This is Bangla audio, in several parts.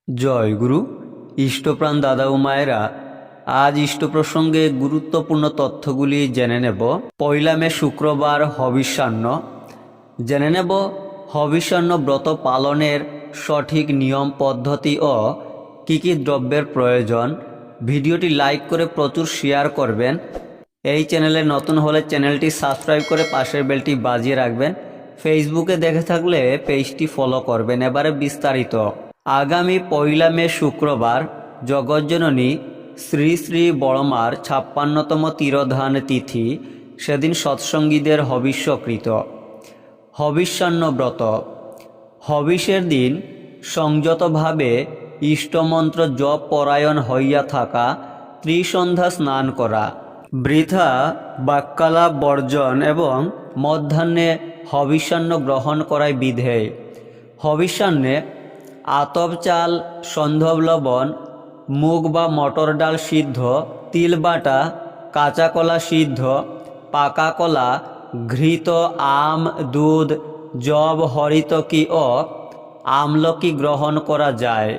জয় গুরু। ইষ্টপ্রাণ দাদা ও মায়েরা, আজ ইষ্ট প্রসঙ্গে গুরুত্বপূর্ণ তথ্যগুলি জেনে নেব। পয়লা মে শুক্রবার হবিষ্যান্ন। জেনে নেব হবিষ্যান্ন ব্রত পালনের সঠিক নিয়ম পদ্ধতি ও কী কী দ্রব্যের প্রয়োজন। ভিডিওটি লাইক করে প্রচুর শেয়ার করবেন। এই চ্যানেলে নতুন হলে চ্যানেলটি সাবস্ক্রাইব করে পাশের বেলটি বাজিয়ে রাখবেন। ফেসবুকে দেখে থাকলে পেজটি ফলো করবেন। এবারে বিস্তারিত। আগামী পয়লা মে শুক্রবার জগজ্জননী শ্রী শ্রী বড়মার ৫৬তম তিরোধান তিথি। সেদিন সৎসঙ্গীদের হবিষ্যকৃত। হবিষ্যান্ন ব্রত। হবিষের দিন সংযতভাবে ইষ্টমন্ত্র জপ পরায়ণ হইয়া থাকা, ত্রিসন্ধ্যা স্নান করা, বৃথা বাক্যালাপ বর্জন এবং মধ্যাহ্নে হবিষ্যান্ন গ্রহণ করায় বিধেয়। হবিষ্যান্নে আতপ চাল, সন্ধব লবণ, মুগ বা মটর ডাল সিদ্ধ, তিল বাটা, কাঁচা কলা সিদ্ধ, পাকা কলা, ঘৃত, আম, দুধ, যব, হরিতকি ও আমলকি গ্রহণ করা যায়।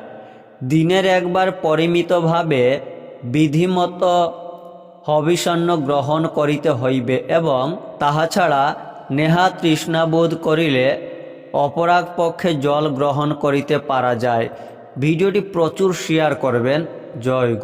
দিনের একবার পরিমিতভাবে বিধিমত হবিষান্ন গ্রহণ করিতে হইবে এবং তাহা ছাড়া নেহা তৃষ্ণাবোধ করিলে অপরাগ পক্ষে জল গ্রহণ করিতে পারা যায়। ভিডিওটি প্রচুর শেয়ার করবেন। জয় গুরু।